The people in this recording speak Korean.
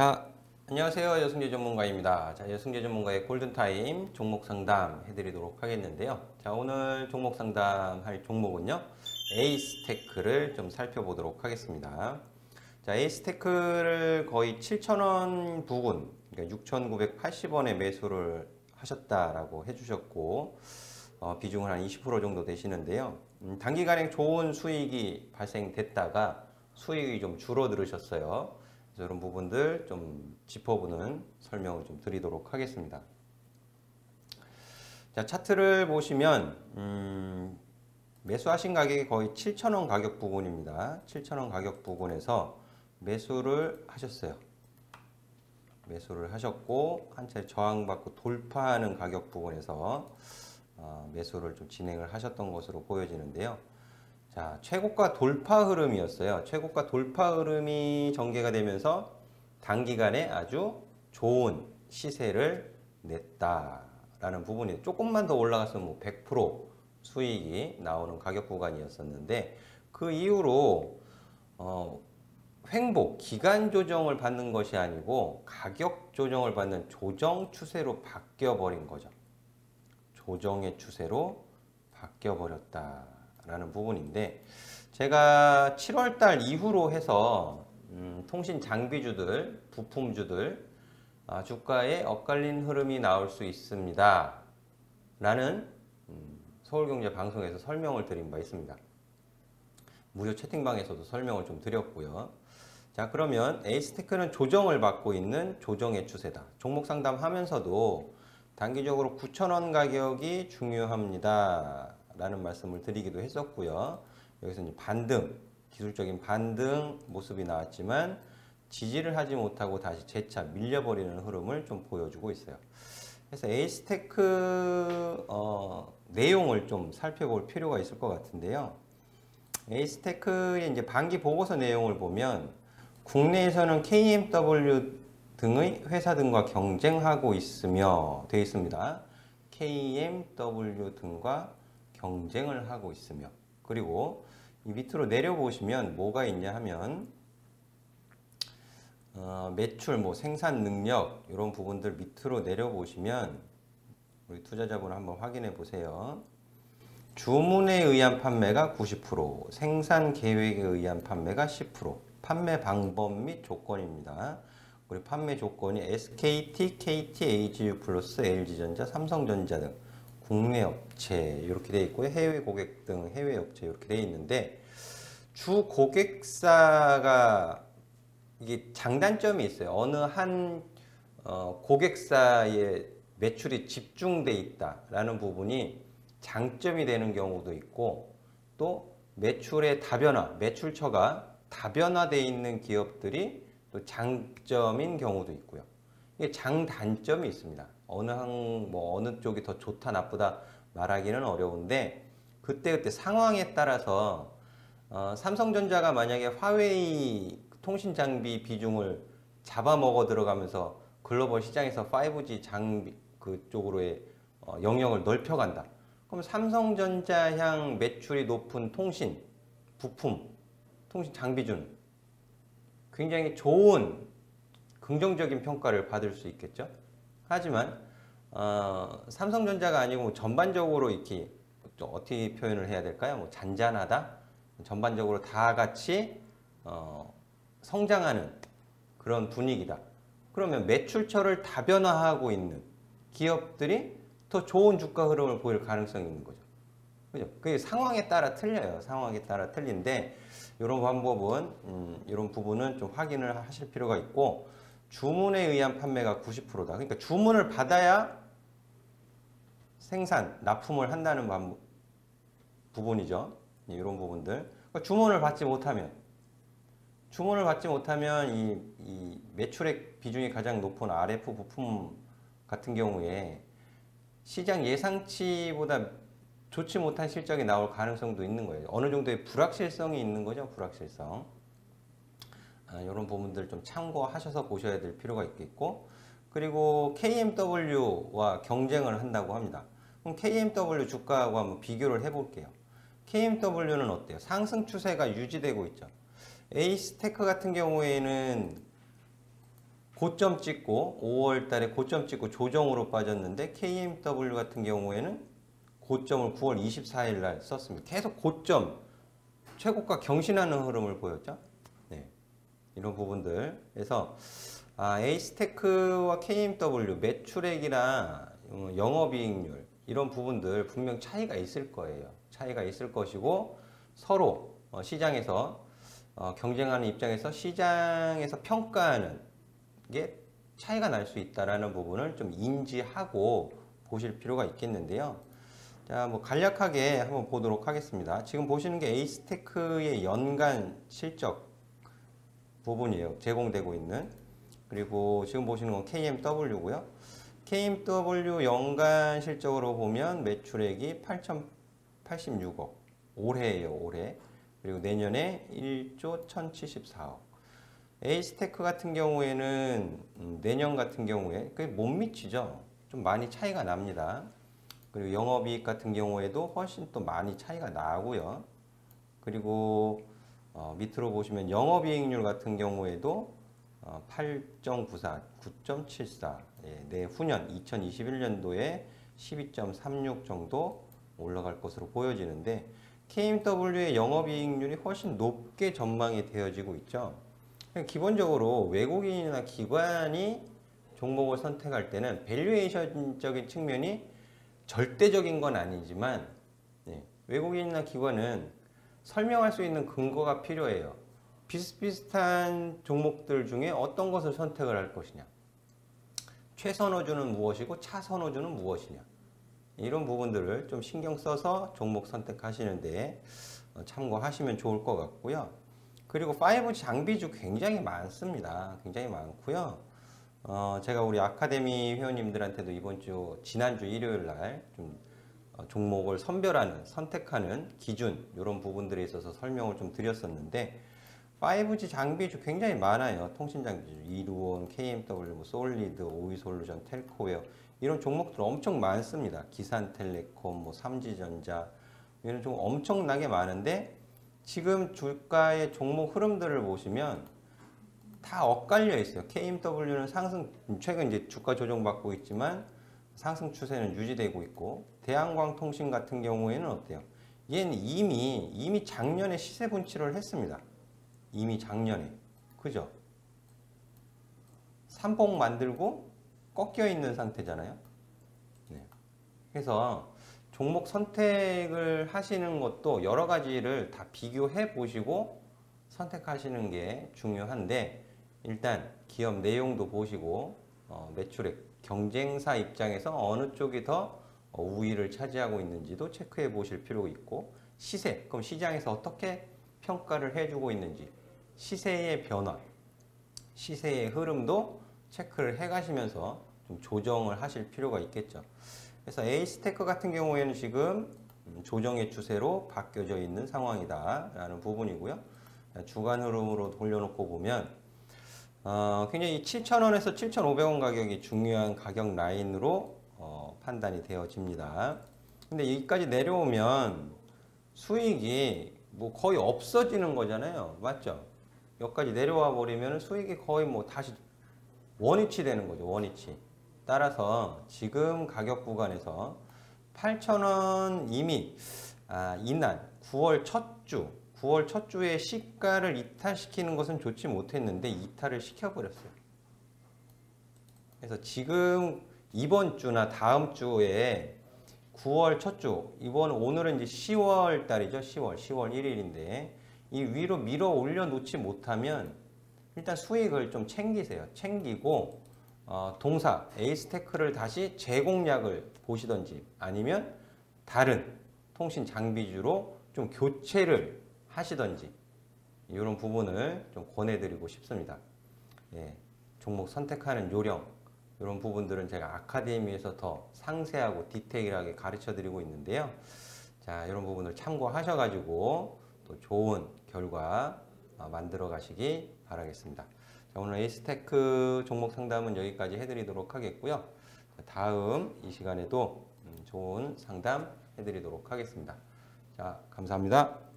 자, 안녕하세요. 여승재 전문가입니다. 자, 여승재 전문가의 골든타임 종목 상담 해드리도록 하겠는데요. 자, 오늘 종목 상담할 종목은요, 에이스테크를 좀 살펴보도록 하겠습니다. 자, 에이스테크를 거의 7,000원 부근, 그러니까 6,980원에 매수를 하셨다라고 해주셨고, 비중은 한 20% 정도 되시는데요. 단기간에 좋은 수익이 발생됐다가 수익이 좀 줄어들으셨어요. 그래서 이런 부분들 좀 짚어보는 설명을 좀 드리도록 하겠습니다. 자, 차트를 보시면 매수하신 가격이 거의 7,000원 가격 부근입니다. 7,000원 가격 부근에서 매수를 하셨어요. 매수를 하셨고 한 차례 저항받고 돌파하는 가격 부근에서 매수를 좀 진행을 하셨던 것으로 보여지는데요. 자, 최고가 돌파 흐름이었어요. 최고가 돌파 흐름이 전개가 되면서 단기간에 아주 좋은 시세를 냈다라는 부분이 조금만 더 올라갔으면 뭐 100% 수익이 나오는 가격 구간이었었는데 그 이후로 횡보, 기간 조정을 받는 것이 아니고 가격 조정을 받는 조정 추세로 바뀌어 버린 거죠. 조정의 추세로 바뀌어 버렸다라는 부분인데 제가 7월달 이후로 해서 통신 장비주들, 부품주들 주가에 엇갈린 흐름이 나올 수 있습니다 라는 서울경제 방송에서 설명을 드린 바 있습니다. 무료 채팅방에서도 설명을 좀 드렸고요. 자, 그러면 에이스테크는 조정을 받고 있는 조정의 추세다. 종목 상담하면서도 단기적으로 9,000원 가격이 중요합니다 라는 말씀을 드리기도 했었고요. 여기서 이제 반등, 기술적인 반등 모습이 나왔지만 지지를 하지 못하고 다시 재차 밀려버리는 흐름을 좀 보여주고 있어요. 그래서 에이스테크 내용을 좀 살펴볼 필요가 있을 것 같은데요. 에이스테크의 이제 반기 보고서 내용을 보면 국내에서는 KMW 등의 회사 등과 경쟁하고 있으며 되어 있습니다. KMW 등과 경쟁을 하고 있으며 그리고 이 밑으로 내려보시면 뭐가 있냐 하면 매출, 뭐 생산 능력 이런 부분들 밑으로 내려보시면 우리 투자자분 한번 확인해 보세요. 주문에 의한 판매가 90%, 생산 계획에 의한 판매가 10%, 판매 방법 및 조건입니다. 우리 판매 조건이 SKT, KT, AGU 플러스, LG전자, 삼성전자 등 국내 업체 이렇게 되어 있고요. 해외 고객 등 해외 업체 이렇게 되어 있는데 주 고객사가 이게 장단점이 있어요. 어느 한 고객사의 매출이 집중돼 있다라는 부분이 장점이 되는 경우도 있고 또 매출의 다변화, 매출처가 다변화되어 있는 기업들이 또 장점인 경우도 있고요. 이게 장단점이 있습니다. 어느 쪽이 더 좋다 나쁘다 말하기는 어려운데 그때 상황에 따라서 삼성전자가 만약에 화웨이 통신 장비 비중을 잡아먹어 들어가면서 글로벌 시장에서 5G 장비 그쪽으로의 영역을 넓혀간다. 그럼 삼성전자향 매출이 높은 통신, 부품, 통신 장비주는 굉장히 좋은 긍정적인 평가를 받을 수 있겠죠. 하지만 삼성전자가 아니고 전반적으로 이렇게 어떻게 표현을 해야 될까요? 뭐 잔잔하다. 전반적으로 다 같이 성장하는 그런 분위기다. 그러면 매출처를 다변화하고 있는 기업들이 더 좋은 주가 흐름을 보일 가능성이 있는 거죠. 그죠? 그게 상황에 따라 틀려요. 상황에 따라 틀린데 이런 방법은 이런 부분은 좀 확인을 하실 필요가 있고 주문에 의한 판매가 90%다. 그러니까 주문을 받아야 생산, 납품을 한다는 부분이죠. 이런 부분들. 그러니까 주문을 받지 못하면 이 매출액 비중이 가장 높은 RF 부품 같은 경우에 시장 예상치보다 좋지 못한 실적이 나올 가능성도 있는 거예요. 어느 정도의 불확실성이 있는 거죠. 불확실성. 이런 부분들 좀 참고하셔서 보셔야 될 필요가 있겠고 그리고 KMW와 경쟁을 한다고 합니다. 그럼 KMW 주가하고 한번 비교를 해볼게요. KMW는 어때요? 상승 추세가 유지되고 있죠. 에이스테크 같은 경우에는 고점 찍고 5월 달에 고점 찍고 조정으로 빠졌는데 KMW 같은 경우에는 고점을 9월 24일 날 썼습니다. 계속 고점 최고가 경신하는 흐름을 보였죠. 네. 이런 부분들. 그래서 에이스테크와 KMW 매출액이나 영업이익률 이런 부분들 분명 차이가 있을 거예요. 차이가 있을 것이고 서로 시장에서 경쟁하는 입장에서 시장에서 평가하는 게 차이가 날 수 있다라는 부분을 좀 인지하고 보실 필요가 있겠는데요. 자, 뭐 간략하게 한번 보도록 하겠습니다. 지금 보시는 게 에이스테크의 연간 실적 부분이에요. 제공되고 있는. 그리고 지금 보시는 건 KMW고요. KMW 연간 실적으로 보면 매출액이 8,086억. 올해예요, 올해. 그리고 내년에 1조 1,074억. 에이스테크 같은 경우에는 내년 같은 경우에 그게 못 미치죠. 좀 많이 차이가 납니다. 그리고 영업이익 같은 경우에도 훨씬 또 많이 차이가 나고요. 그리고 밑으로 보시면 영업이익률 같은 경우에도 8.94, 9.74, 예, 내후년 2021년도에 12.36 정도 올라갈 것으로 보여지는데 KMW의 영업이익률이 훨씬 높게 전망이 되어지고 있죠. 기본적으로 외국인이나 기관이 종목을 선택할 때는 밸류에이션적인 측면이 절대적인 건 아니지만 외국인이나 기관은 설명할 수 있는 근거가 필요해요. 비슷비슷한 종목들 중에 어떤 것을 선택을 할 것이냐, 최선호주는 무엇이고 차선호주는 무엇이냐, 이런 부분들을 좀 신경 써서 종목 선택하시는데 참고하시면 좋을 것 같고요. 그리고 5G 장비주 굉장히 많습니다. 굉장히 많고요. 제가 우리 아카데미 회원님들한테도 지난주 일요일 날 좀 종목을 선별하는, 선택하는 기준, 이런 부분들에 있어서 설명을 좀 드렸었는데 5G 장비주 굉장히 많아요. 통신 장비주, 이루온, KMW, 뭐 솔리드, 오이솔루션, 텔코웨어 이런 종목들 엄청 많습니다. 기산텔레콤, 뭐 삼지전자 이런 종 엄청나게 많은데 지금 주가의 종목 흐름들을 보시면 다 엇갈려 있어요. KMW는 상승, 최근 이제 주가 조정받고 있지만 상승 추세는 유지되고 있고, 대한광통신 같은 경우에는 어때요? 얘는 이미 작년에 시세 분출을 했습니다. 이미 작년에. 그죠? 삼봉 만들고 꺾여 있는 상태잖아요. 네. 그래서 종목 선택을 하시는 것도 여러 가지를 다 비교해 보시고 선택하시는 게 중요한데, 일단 기업 내용도 보시고 매출액, 경쟁사 입장에서 어느 쪽이 더 우위를 차지하고 있는지도 체크해 보실 필요가 있고, 시세, 그럼 시장에서 어떻게 평가를 해주고 있는지, 시세의 변화, 시세의 흐름도 체크를 해 가시면서 좀 조정을 하실 필요가 있겠죠. 그래서 에이스테크 같은 경우에는 지금 조정의 추세로 바뀌어져 있는 상황이다 라는 부분이고요. 주간 흐름으로 돌려놓고 보면 굉장히 7,000원에서 7,500원 가격이 중요한 가격 라인으로 판단이 되어집니다. 근데 여기까지 내려오면 수익이 뭐 거의 없어지는 거잖아요. 맞죠? 여기까지 내려와 버리면 수익이 거의 뭐 다시 원위치 되는 거죠. 원위치. 따라서 지금 가격 구간에서 8,000원 이미 이날 9월 첫 주에 시가를 이탈시키는 것은 좋지 못했는데 이탈을 시켜버렸어요. 그래서 지금 이번 주나 다음 주에 9월 첫 주, 오늘은 이제 10월 달이죠. 10월 1일인데 이 위로 밀어 올려 놓지 못하면 일단 수익을 좀 챙기세요. 챙기고 동사 에이스테크를 다시 재공략을 보시던지 아니면 다른 통신 장비주로 좀 교체를 하시던지 이런 부분을 좀 권해드리고 싶습니다. 예, 종목 선택하는 요령 이런 부분들은 제가 아카데미에서 더 상세하고 디테일하게 가르쳐 드리고 있는데요. 자, 이런 부분을 참고하셔가지고 또 좋은 결과 만들어 가시기 바라겠습니다. 자, 오늘 에이스테크 종목 상담은 여기까지 해드리도록 하겠고요. 다음 이 시간에도 좋은 상담 해드리도록 하겠습니다. 자, 감사합니다.